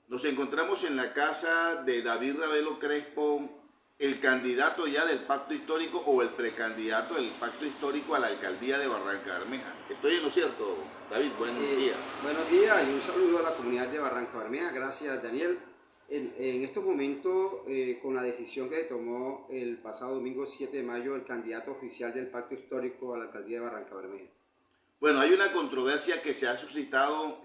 Nos encontramos en la casa de David Ravelo Crespo, el candidato ya del Pacto Histórico o el precandidato del Pacto Histórico a la alcaldía de Barranca Bermeja. ¿Estoy en lo cierto, David? Buenos días. Buenos días y un saludo a la comunidad de Barranca Bermeja. Gracias, Daniel. En estos momentos, con la decisión que tomó el pasado domingo 7 de mayo el candidato oficial del Pacto Histórico a la alcaldía de Barranca Bermeja. Bueno, hay una controversia que se ha suscitado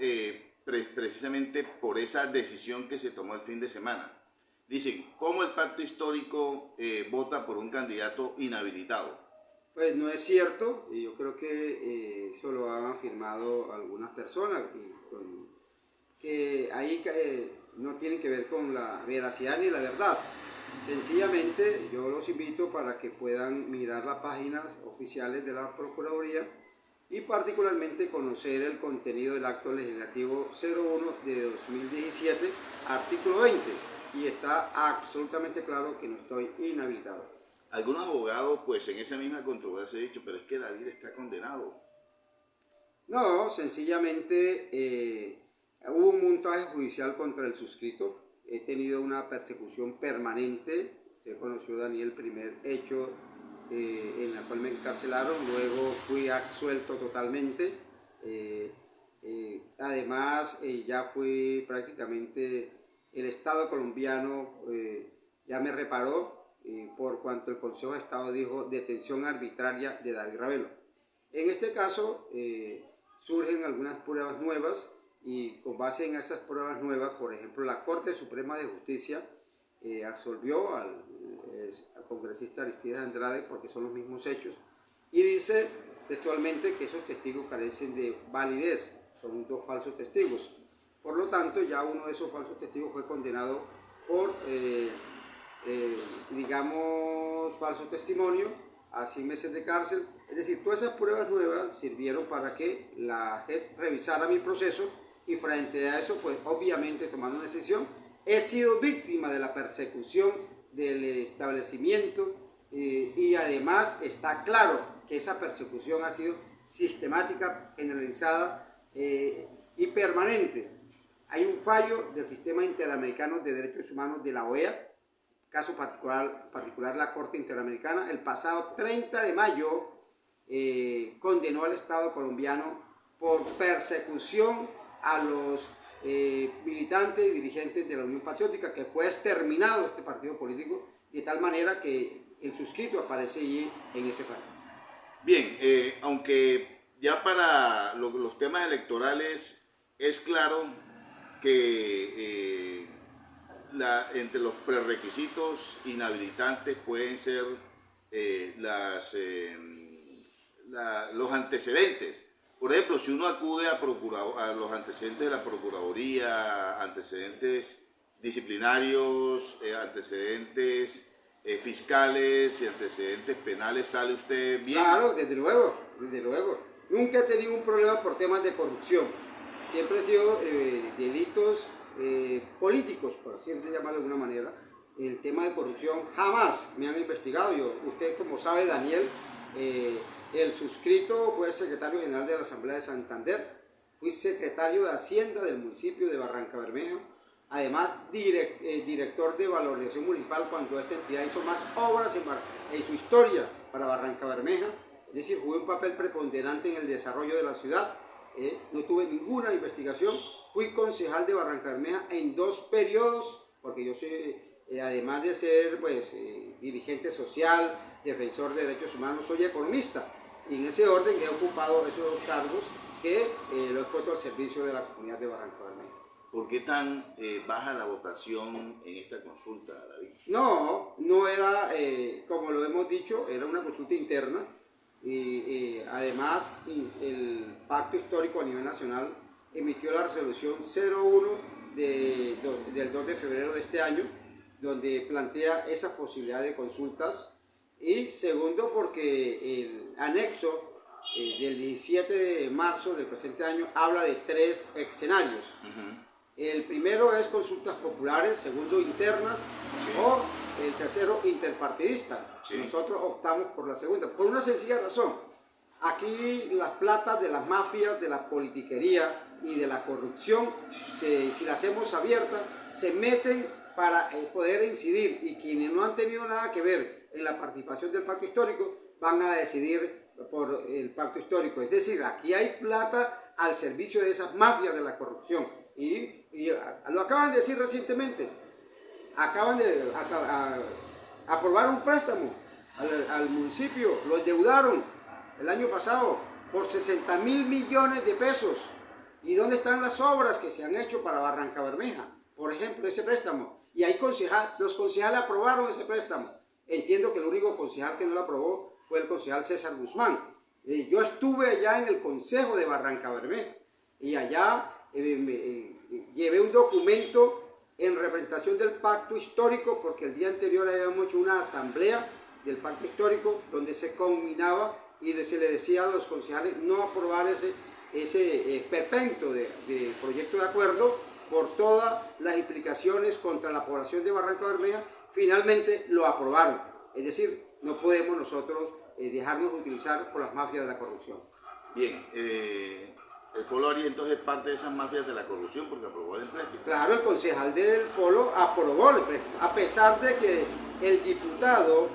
precisamente por esa decisión que se tomó el fin de semana. Dicen, ¿cómo el Pacto Histórico vota por un candidato inhabilitado? Pues no es cierto, y yo creo que eso lo han afirmado algunas personas, que ahí no tienen que ver con la veracidad ni la verdad. Sencillamente yo los invito para que puedan mirar las páginas oficiales de la Procuraduría y particularmente conocer el contenido del acto legislativo 01 de 2017, artículo 20, y está absolutamente claro que no estoy inhabilitado. Algunos abogados, pues en esa misma controversia han dicho, pero es que David está condenado. No, sencillamente hubo un montaje judicial contra el suscrito. He tenido una persecución permanente. Usted conoció, Daniel, el primer hecho en la cual me encarcelaron, luego fui absuelto totalmente. Además, ya fui prácticamente, el Estado colombiano ya me reparó por cuanto el Consejo de Estado dijo detención arbitraria de David Ravelo. En este caso surgen algunas pruebas nuevas y con base en esas pruebas nuevas, por ejemplo, la Corte Suprema de Justicia absolvió al congresista Aristides Andrade porque son los mismos hechos y dice textualmente que esos testigos carecen de validez, son dos falsos testigos. Por lo tanto, ya uno de esos falsos testigos fue condenado por, digamos, falso testimonio a 100 meses de cárcel. Es decir, todas esas pruebas nuevas sirvieron para que la JEP revisara mi proceso y frente a eso, pues obviamente tomando una decisión, he sido víctima de la persecución del establecimiento y además está claro que esa persecución ha sido sistemática, generalizada y permanente. Hay un fallo del Sistema Interamericano de Derechos Humanos de la OEA, caso particular la Corte Interamericana, el pasado 30 de mayo condenó al Estado colombiano por persecución a los militantes y dirigentes de la Unión Patriótica, que fue exterminado este partido político, de tal manera que el suscrito aparece allí en ese fallo. Bien, aunque ya para los temas electorales es claro que entre los prerequisitos inhabilitantes pueden ser los antecedentes. Por ejemplo, si uno acude a los antecedentes de la Procuraduría, antecedentes disciplinarios, antecedentes fiscales y antecedentes penales, ¿sale usted bien? Claro, desde luego, desde luego. Nunca he tenido un problema por temas de corrupción. Siempre he sido delitos políticos, por así llamarlo de alguna manera. El tema de corrupción jamás me han investigado. Usted, como sabe, Daniel, el suscrito fue el secretario general de la Asamblea de Santander, fui secretario de Hacienda del municipio de Barranca Bermeja, además director de valorización municipal cuando esta entidad hizo más obras en su historia para Barranca Bermeja, es decir, jugué un papel preponderante en el desarrollo de la ciudad, no tuve ninguna investigación, fui concejal de Barranca Bermeja en 2 periodos, porque yo soy, además de ser pues, dirigente social, defensor de derechos humanos, soy economista. Y en ese orden he ocupado esos cargos que lo he puesto al servicio de la comunidad de Barranca Bermeja. ¿Por qué tan baja la votación en esta consulta, David? No, no era, como lo hemos dicho, era una consulta interna. Y además el Pacto Histórico a nivel nacional emitió la resolución 01 del 2 de febrero de este año, donde plantea esa posibilidad de consultas. Y segundo, porque el anexo del 17 de marzo del presente año habla de 3 escenarios. El primero es consultas populares, segundo internas, o el tercero interpartidista. Nosotros optamos por la segunda, por una sencilla razón. Aquí las platas de las mafias, de la politiquería y de la corrupción, si las hacemos abiertas, se meten para poder incidir, y quienes no han tenido nada que ver en la participación del pacto histórico van a decidir por el pacto histórico. Es decir, aquí hay plata al servicio de esas mafias de la corrupción. Y lo acaban de decir recientemente, acaban de aprobar un préstamo al municipio, lo endeudaron el año pasado por 60.000 millones de pesos. ¿Y dónde están las obras que se han hecho para Barrancabermeja? Por ejemplo, ese préstamo. Y hay los concejales aprobaron ese préstamo. Entiendo que el único concejal que no lo aprobó fue el concejal César Guzmán. Yo estuve allá en el consejo de Barrancabermeja y allá llevé un documento en representación del pacto histórico, porque el día anterior habíamos hecho una asamblea del pacto histórico donde se conminaba y se le decía a los concejales no aprobar ese esperpento de proyecto de acuerdo por todas las implicaciones contra la población de Barrancabermeja. Finalmente lo aprobaron. Es decir, no podemos nosotros dejarnos utilizar por las mafias de la corrupción. Bien, el Polo Ari entonces es parte de esas mafias de la corrupción porque aprobó el préstamo. Claro, el concejal del Polo aprobó el préstamo, a pesar de que el diputado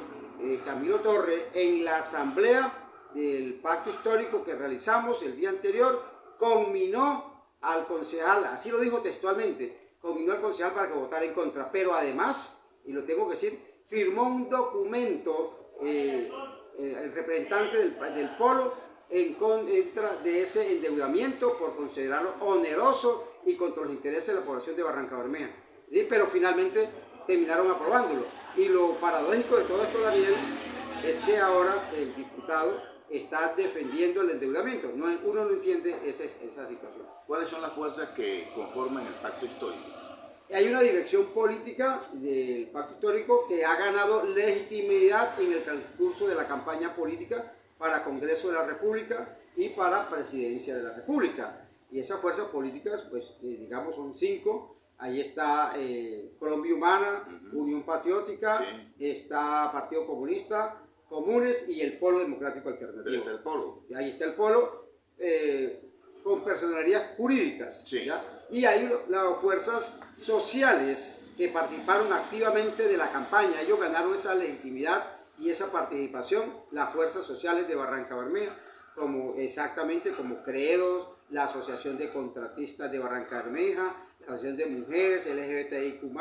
Camilo Torres, en la asamblea del pacto histórico que realizamos el día anterior, conminó al concejal, así lo dijo textualmente, conminó al concejal para que votara en contra, pero además, y lo tengo que decir, firmó un documento el representante del Polo en contra de ese endeudamiento por considerarlo oneroso y contra los intereses de la población de Barrancabermeja. ¿Sí? Pero finalmente terminaron aprobándolo. Y lo paradójico de todo esto, Daniel, es que ahora el diputado está defendiendo el endeudamiento. Uno no entiende esa situación. ¿Cuáles son las fuerzas que conforman el pacto histórico? Hay una dirección política del pacto histórico que ha ganado legitimidad en el transcurso de la campaña política para Congreso de la República y para Presidencia de la República. Y esas fuerzas políticas, pues digamos, son 5. Ahí está Colombia Humana, Unión Patriótica, sí. Está Partido Comunista, Comunes y el Polo Democrático Alternativo. Pero está el Polo. Ahí está el Polo, con personalidades jurídicas. Sí. ¿Ya? Y hay las fuerzas sociales que participaron activamente de la campaña. Ellos ganaron esa legitimidad y esa participación, las fuerzas sociales de Barrancabermeja, exactamente como Credos, la Asociación de Contratistas de Barrancabermeja, la Asociación de Mujeres, LGBTIQ+,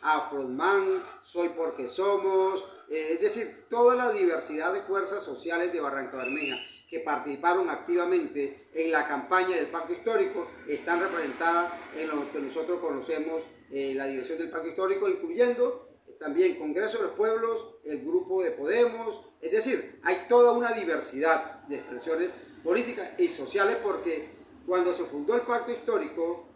Afrodman, Soy Porque Somos, es decir, toda la diversidad de fuerzas sociales de Barrancabermeja que participaron activamente en la campaña del pacto histórico están representadas en lo que nosotros conocemos la dirección del pacto histórico, incluyendo también Congreso de los Pueblos, el grupo de Podemos, es decir, hay toda una diversidad de expresiones políticas y sociales, porque cuando se fundó el pacto histórico,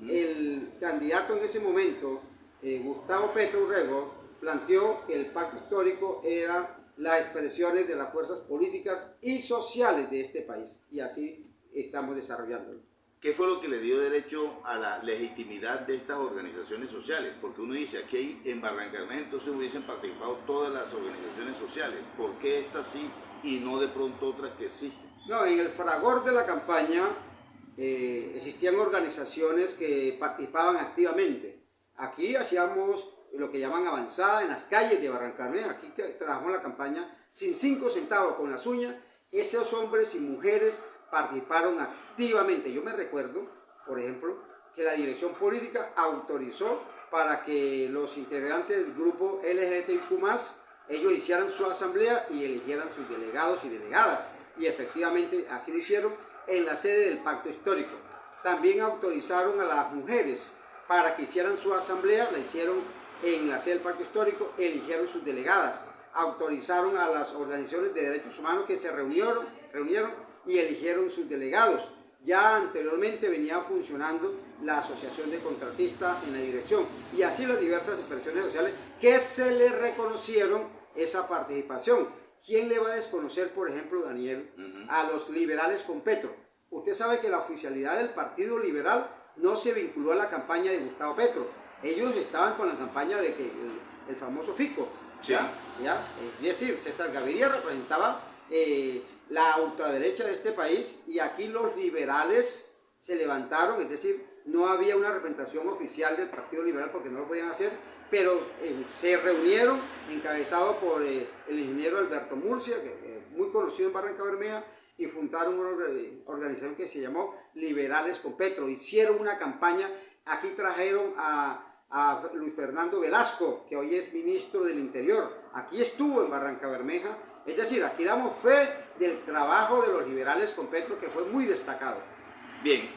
el candidato en ese momento, Gustavo Petro Urrego, planteó que el pacto histórico era las expresiones de las fuerzas políticas y sociales de este país, y así estamos desarrollándolo. ¿Qué fue lo que le dio derecho a la legitimidad de estas organizaciones sociales? Porque uno dice, aquí en Barrancabermeja entonces hubiesen participado todas las organizaciones sociales. ¿Por qué estas sí y no de pronto otras que existen? No, en el fragor de la campaña existían organizaciones que participaban activamente. Aquí hacíamos lo que llaman avanzada en las calles de Barrancabermeja. Aquí que trabajamos la campaña sin 5 centavos con las uñas. Esos hombres y mujeres participaron activamente. Yo me recuerdo, por ejemplo, que la dirección política autorizó para que los integrantes del grupo LGBTIQ+, ellos hicieran su asamblea y eligieran sus delegados y delegadas. Y efectivamente así lo hicieron en la sede del pacto histórico. También autorizaron a las mujeres para que hicieran su asamblea, la hicieron en la sede del pacto histórico, eligieron sus delegadas. Autorizaron a las organizaciones de derechos humanos que se reunieron y eligieron sus delegados. Ya anteriormente venía funcionando la Asociación de Contratistas en la dirección, y así las diversas expresiones sociales que se le reconocieron esa participación. ¿Quién le va a desconocer, por ejemplo, Daniel, a los liberales con Petro? Usted sabe que la oficialidad del Partido Liberal no se vinculó a la campaña de Gustavo Petro. Ellos estaban con la campaña de que el famoso Fico. Sí. ¿Ya? Es decir, César Gaviria representaba la ultraderecha de este país, y aquí los liberales se levantaron, es decir, no había una representación oficial del Partido Liberal porque no lo podían hacer, pero se reunieron encabezados por el ingeniero Alberto Murcia, que es muy conocido en Barranca Bermeja, y fundaron una organización que se llamó Liberales con Petro. Hicieron una campaña, aquí trajeron a Luis Fernando Velasco, que hoy es ministro del Interior, aquí estuvo en Barranca Bermeja, es decir, aquí damos fe del trabajo de los Liberales con Petro, que fue muy destacado. Bien,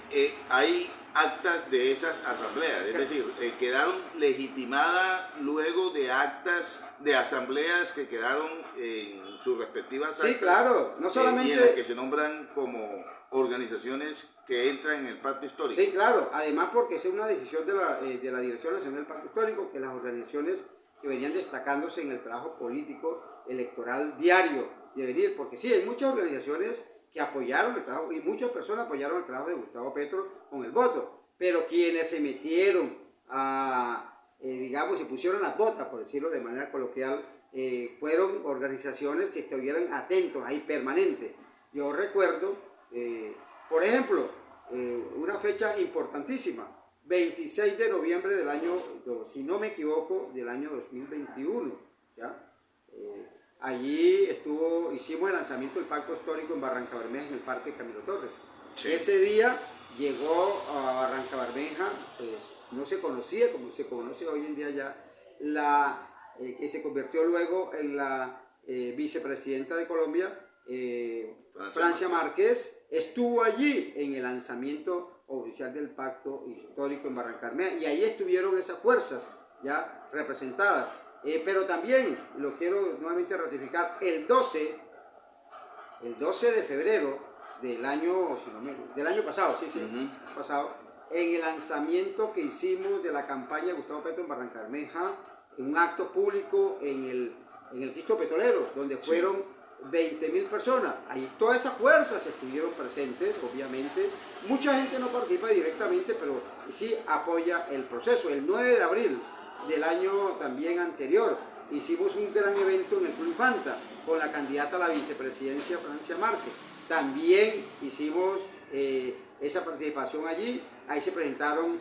hay actas de esas asambleas, es decir, quedaron legitimadas luego de actas de asambleas que quedaron en sus respectivas actas. Sí, claro, no solamente... y en las que se nombran como organizaciones que entran en el pacto histórico. Sí, claro, además porque es una decisión de la Dirección Nacional del Pacto Histórico, que las organizaciones que venían destacándose en el trabajo político electoral diario de venir, porque sí, hay muchas organizaciones que apoyaron el trabajo, y muchas personas apoyaron el trabajo de Gustavo Petro con el voto, pero quienes se metieron digamos, se pusieron las botas, por decirlo de manera coloquial, fueron organizaciones que estuvieran atentos ahí permanente. Yo recuerdo, por ejemplo, una fecha importantísima, 26 de noviembre del año, si no me equivoco, del año 2021, ¿ya? Allí hicimos el lanzamiento del Pacto Histórico en Barranca Bermeja, en el Parque Camilo Torres. Sí. Ese día llegó a Barranca Bermeja, pues no se conocía como se conoce hoy en día ya, que se convirtió luego en la vicepresidenta de Colombia, Francia Márquez, estuvo allí en el lanzamiento oficial del Pacto Histórico en Barranca Bermeja, y ahí estuvieron esas fuerzas ya representadas. Pero también, lo quiero nuevamente ratificar, el 12 de febrero del año pasado, pasado, en el lanzamiento que hicimos de la campaña de Gustavo Petro en Barranca Bermeja, en un acto público en el Cristo Petrolero, donde fueron 20.000 personas. Ahí todas esas fuerzas estuvieron presentes, obviamente. Mucha gente no participa directamente, pero sí apoya el proceso. El 9 de abril del año también anterior hicimos un gran evento en el Club Infanta con la candidata a la vicepresidencia Francia Márquez. También hicimos esa participación allí. Ahí se presentaron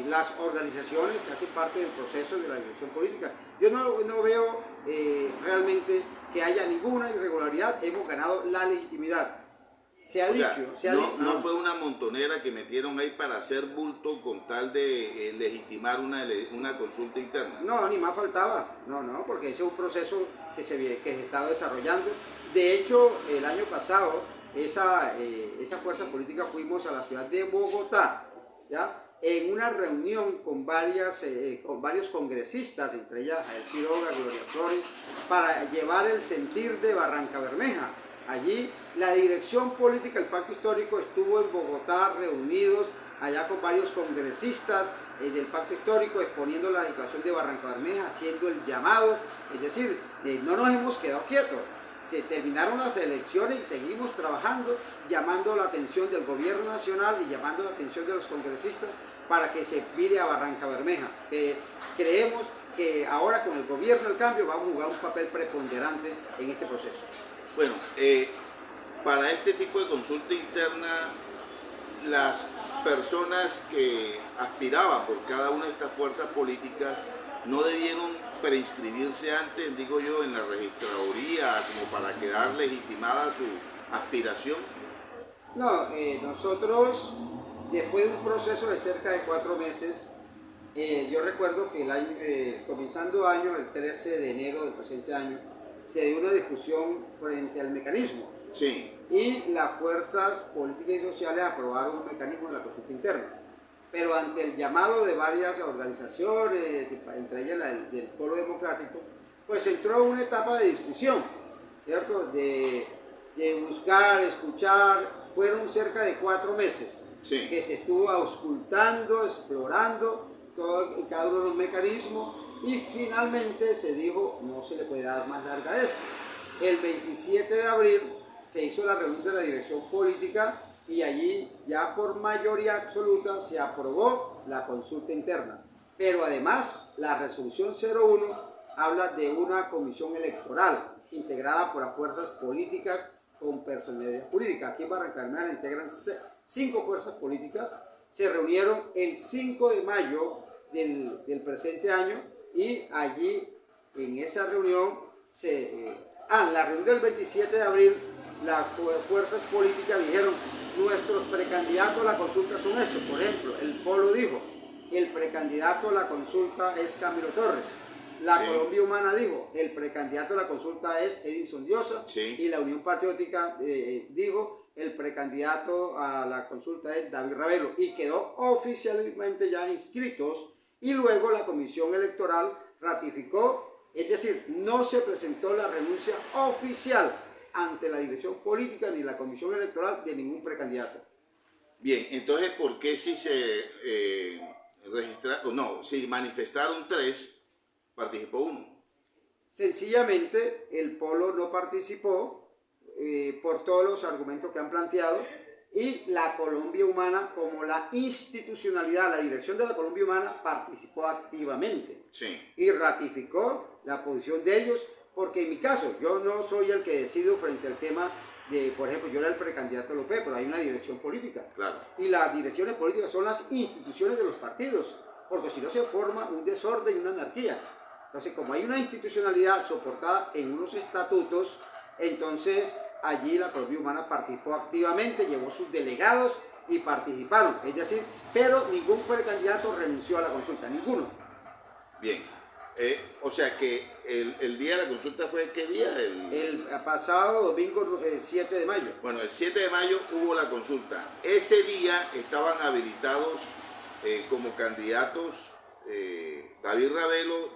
las organizaciones que hacen parte del proceso de la dirección política. Yo no veo realmente que haya ninguna irregularidad. Hemos ganado la legitimidad. Se ha dicho. No fue una montonera que metieron ahí para hacer bulto con tal de legitimar una consulta interna. No, ni más faltaba. No, porque ese es un proceso que se está desarrollando. De hecho, el año pasado, esa fuerza política fuimos a la ciudad de Bogotá, ¿ya? En una reunión con varios congresistas, entre ellas Jael Quiroga, Gloria Flores, para llevar el sentir de Barranca Bermeja. Allí la dirección política del Pacto Histórico estuvo en Bogotá reunidos allá con varios congresistas del Pacto Histórico, exponiendo la situación de Barranca Bermeja, haciendo el llamado, es decir, no nos hemos quedado quietos. Se terminaron las elecciones y seguimos trabajando, llamando la atención del gobierno nacional y llamando la atención de los congresistas para que se mire a Barranca Bermeja. Creemos que ahora con el gobierno del cambio vamos a jugar un papel preponderante en este proceso. Bueno, para este tipo de consulta interna, las personas que aspiraban por cada una de estas fuerzas políticas no debieron preinscribirse antes, digo yo, en la registraduría, como para quedar legitimada su aspiración. No, nosotros, después de un proceso de cerca de 4 meses, yo recuerdo que comenzando año, el 13 de enero del presente año, se dio una discusión frente al mecanismo. Sí. Y las fuerzas políticas y sociales aprobaron un mecanismo de la consulta interna. Pero ante el llamado de varias organizaciones, entre ellas del Polo Democrático, pues entró una etapa de discusión, ¿cierto? De buscar, escuchar. Fueron cerca de 4 meses que se estuvo auscultando, explorando todo y cada uno de los mecanismos, y finalmente se dijo, no se le puede dar más larga a esto. El 27 de abril se hizo la reunión de la dirección política y allí ya por mayoría absoluta se aprobó la consulta interna. Pero además la resolución 01 habla de una comisión electoral integrada por las fuerzas políticas con personalidad jurídica. Aquí en Barrancabermeja integran 5 fuerzas políticas. Se reunieron el 5 de mayo del presente año y allí en esa reunión, la reunión del 27 de abril, las fuerzas políticas dijeron, nuestros precandidatos a la consulta son estos. Por ejemplo, el Polo dijo, el precandidato a la consulta es Camilo Torres. La sí. Colombia Humana dijo, el precandidato a la consulta es Edinson Diosa. Sí. Y la Unión Patriótica dijo, el precandidato a la consulta es David Ravelo. Y quedó oficialmente ya inscritos. Y luego la Comisión Electoral ratificó, es decir, no se presentó la renuncia oficial ante la dirección política ni la Comisión Electoral de ningún precandidato. Bien, entonces, ¿por qué si se si manifestaron 3, participó 1? Sencillamente, el Polo no participó por todos los argumentos que han planteado, y la Colombia Humana, como la institucionalidad, la dirección de la Colombia Humana, participó activamente. Sí. Y ratificó la posición de ellos, porque en mi caso, yo no soy el que decido frente al tema de, por ejemplo, yo era el precandidato López, pero hay una dirección política. Claro. Y las direcciones políticas son las instituciones de los partidos, porque si no se forma un desorden y una anarquía. Entonces, como hay una institucionalidad soportada en unos estatutos, entonces allí la Colombia Humana participó activamente, llevó sus delegados y participaron. Es decir, pero ningún precandidato renunció a la consulta, ninguno. Bien. O sea que el día de la consulta fue, ¿qué día? El pasado domingo 7 de mayo. Bueno, el 7 de mayo hubo la consulta. Ese día estaban habilitados como candidatos David Ravelo,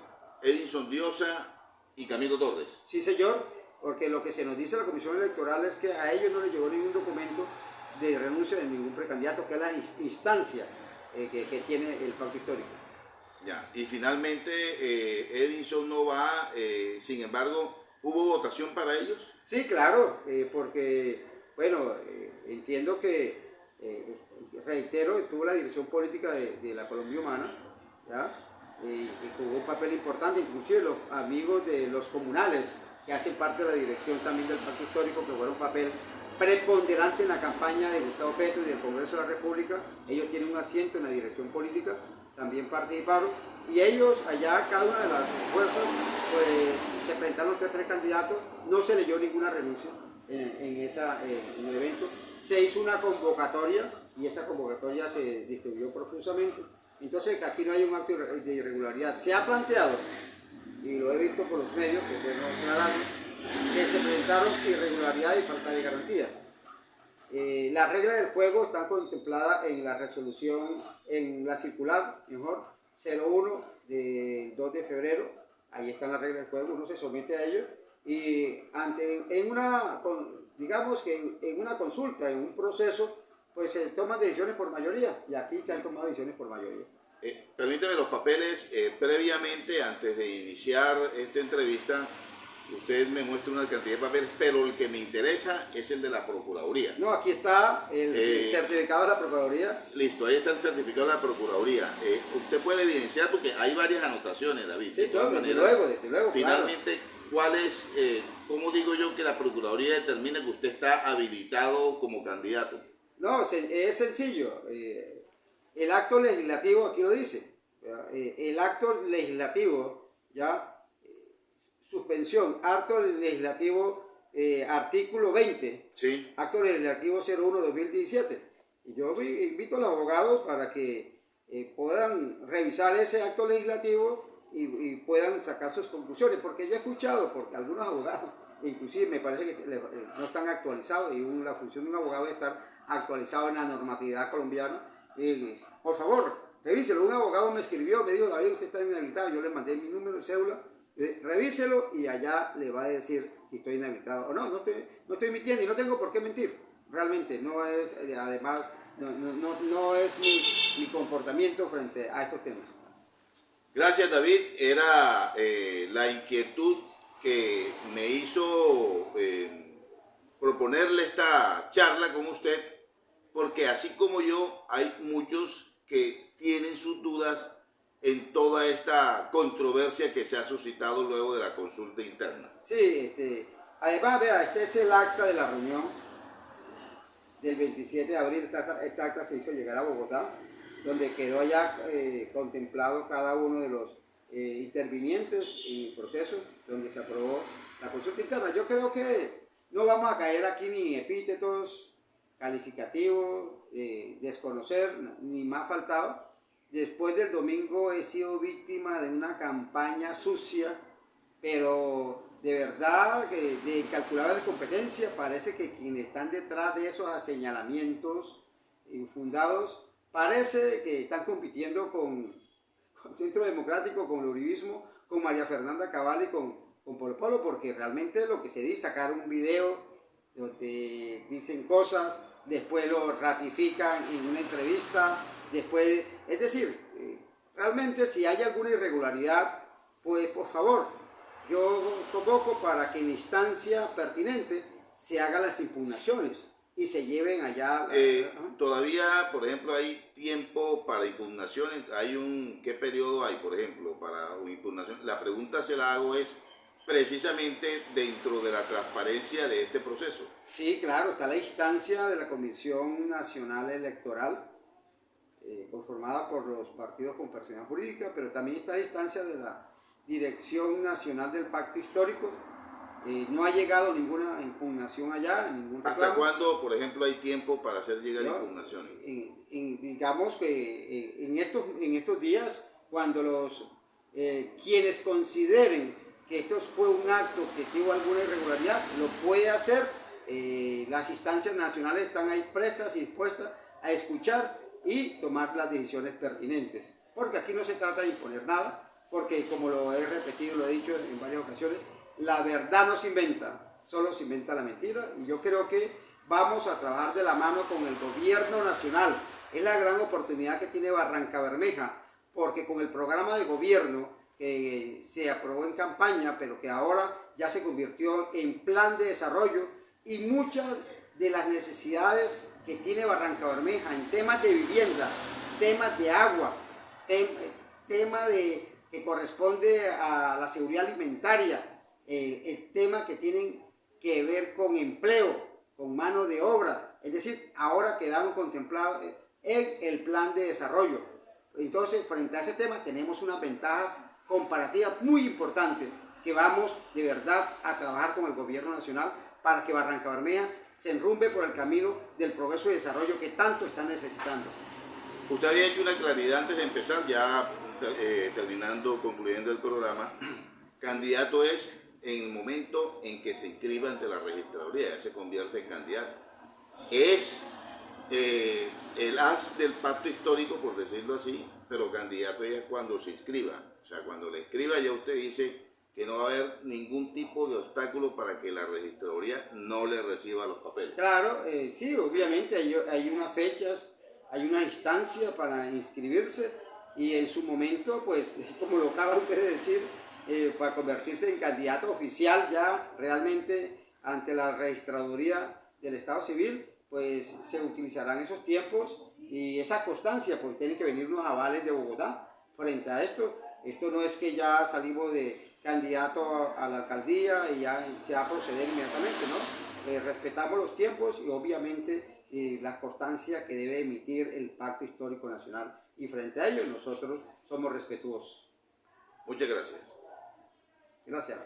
Edinson Diosa y Camilo Torres. Sí, señor, porque lo que se nos dice la Comisión Electoral es que a ellos no les llegó ningún documento de renuncia de ningún precandidato, que es la instancia que tiene el pacto histórico. Ya, y finalmente Edinson no va, sin embargo, ¿hubo votación para ellos? Sí, claro, porque, bueno, entiendo que, reitero, estuvo la dirección política de la Colombia Humana, ¿ya? Y jugó un papel importante, inclusive los amigos de los comunales, que hacen parte de la dirección también del pacto histórico, que jugaron un papel preponderante en la campaña de Gustavo Petro y del Congreso de la República. Ellos tienen un asiento en la dirección política, también participaron, y ellos allá, cada una de las fuerzas, pues se presentaron los 3 precandidatos, no se leyó ninguna renuncia en el evento, se hizo una convocatoria y esa convocatoria se distribuyó profusamente. Entonces aquí no hay un acto de irregularidad. Se ha planteado, y lo he visto por los medios, que bueno, aclarando, que se presentaron irregularidades y falta de garantías. Las reglas del juego están contempladas en la resolución, en la circular, mejor, 01 del 2 de febrero. Ahí están las reglas del juego, uno se somete a ello y digamos que en una consulta, en un proceso, pues se toman decisiones por mayoría, y aquí se han tomado decisiones por mayoría. Permíteme los papeles. Previamente, antes de iniciar esta entrevista, usted me muestra una cantidad de papeles, pero el que me interesa es el de la Procuraduría. No, aquí está el certificado de la Procuraduría. Listo, ahí está el certificado de la Procuraduría. Usted puede evidenciar, porque hay varias anotaciones, David. Sí, desde luego. Finalmente, claro. ¿Cuál es, cómo digo yo que la Procuraduría determina que usted está habilitado como candidato? No, es sencillo. El acto legislativo, aquí lo dice. El acto legislativo, ya, suspensión, acto legislativo, artículo 20, sí. Acto legislativo 01-2017. Y yo invito a los abogados para que puedan revisar ese acto legislativo y puedan sacar sus conclusiones, porque yo he escuchado por algunos abogados, inclusive me parece que no están actualizados, y la función de un abogado es estar actualizado en la normatividad colombiana. Por favor, revíselo. Un abogado me escribió, me dijo: David, usted está inhabilitado. Yo le mandé mi número de cédula, revíselo y allá le va a decir si estoy inhabilitado o no. No estoy mintiendo y no tengo por qué mentir. Realmente no es, además, no es mi comportamiento frente a estos temas. Gracias, David. Era la inquietud que me hizo proponerle esta charla con usted, porque así como yo, hay muchos que tienen sus dudas en toda esta controversia que se ha suscitado luego de la consulta interna. Sí, Además, vea, este es el acta de la reunión del 27 de abril. Esta acta se hizo llegar a Bogotá, donde quedó ya contemplado cada uno de los intervinientes en el proceso, donde se aprobó la consulta interna. Yo creo que no vamos a caer aquí ni epítetos calificativos, desconocer, ni más faltaba. Después del domingo he sido víctima de una campaña sucia, pero de verdad que de incalculable competencia. Parece que quienes están detrás de esos señalamientos infundados, parece que están compitiendo con Centro Democrático, con el uribismo, con María Fernanda Cabal y con Polo Polo, porque realmente lo que se dice, sacar un video donde dicen cosas, después lo ratifican en una entrevista, después, es decir, realmente si hay alguna irregularidad, pues por favor, yo convoco para que en instancia pertinente se hagan las impugnaciones y se lleven allá. Todavía, por ejemplo, hay tiempo para impugnaciones. ¿Qué periodo hay, por ejemplo, para impugnación? La pregunta se la hago es precisamente dentro de la transparencia de este proceso. Sí, claro, está la instancia de la Comisión Nacional Electoral, conformada por los partidos con personalidad jurídica, pero también está la instancia de la Dirección Nacional del Pacto Histórico. No ha llegado ninguna impugnación allá, ningún reclamo. ¿Hasta cuándo, por ejemplo, hay tiempo para hacer llegar impugnaciones? Digamos que en estos días, cuando quienes consideren que esto fue un acto que tuvo alguna irregularidad, lo puede hacer. Las instancias nacionales están ahí prestas y dispuestas a escuchar y tomar las decisiones pertinentes. Porque aquí no se trata de imponer nada, porque como lo he repetido, lo he dicho en varias ocasiones, la verdad no se inventa, solo se inventa la mentira. Y yo creo que vamos a trabajar de la mano con el gobierno nacional. Es la gran oportunidad que tiene Barrancabermeja, porque con el programa de gobierno que se aprobó en campaña, pero que ahora ya se convirtió en plan de desarrollo, y muchas de las necesidades que tiene Barrancabermeja en temas de vivienda, temas de agua, tema que corresponde a la seguridad alimentaria, el tema que tienen que ver con empleo, con mano de obra, es decir, ahora quedaron contemplados en el plan de desarrollo. Entonces, frente a ese tema tenemos unas ventajas comparativas muy importantes, que vamos de verdad a trabajar con el gobierno nacional para que Barrancabermeja se enrumbe por el camino del progreso y desarrollo que tanto está necesitando. Usted había hecho una claridad antes de empezar, ya concluyendo el programa. Candidato es en el momento en que se inscriba ante la registraduría, ya se convierte en candidato. Es el as del pacto histórico, por decirlo así, pero candidato es cuando se inscriba. O sea, cuando le inscriba ya usted dice que no va a haber ningún tipo de obstáculo para que la registraduría no le reciba los papeles. Claro, sí, obviamente hay unas fechas, hay una instancia para inscribirse, y en su momento, pues, como lo acaba usted de decir, para convertirse en candidato oficial ya realmente ante la registraduría del Estado Civil, pues se utilizarán esos tiempos y esa constancia, porque tienen que venir unos avales de Bogotá frente a esto. Esto no es que ya salimos de candidato a la alcaldía y ya se va a proceder inmediatamente, ¿no? Respetamos los tiempos y obviamente la constancia que debe emitir el Pacto Histórico Nacional, y frente a ello nosotros somos respetuosos. Muchas gracias. Gracias.